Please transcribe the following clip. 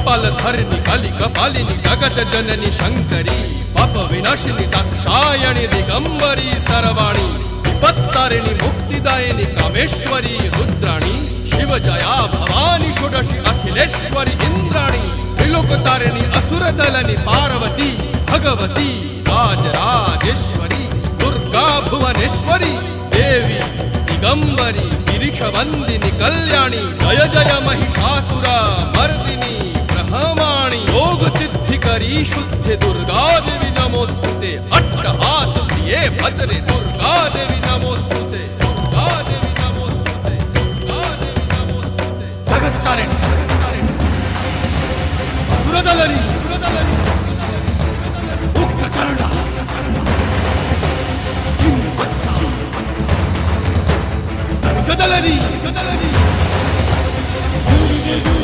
कपालधरिणि कलिकपालिनि जगत जननी शंकरी पाप विनाशिनी दाक्षायणी दिगंबरी सर्वाणी विपत्तारिणि मुक्तिदायिनी कामेश्वरी रुद्राणी शिवजया भवानी षोडशी अखिलेश्वरी इंद्राणी त्रिलोकतारिणि असुरदलनि पार्वती भगवती राजराजेश्वरी दुर्गा भुवनेश्वरी देवी दिगंबरी गिरिशवंदिनी कल्याणी जय जय महिषासुर मर्दिनी ब्रह्माणी योग सिद्धिकरी शुद्ध दुर्गा देवी नमोस्तुते अट्टहास प्रिये भद्रे दुर्गा देवी नमोस्तुते दुर्गा देवी नमोस्तुते दुर्गा देवी नमोस्तुते जगत तारिणी सुरदलनी उग्रचंडा चिन्मस्ता जदलनी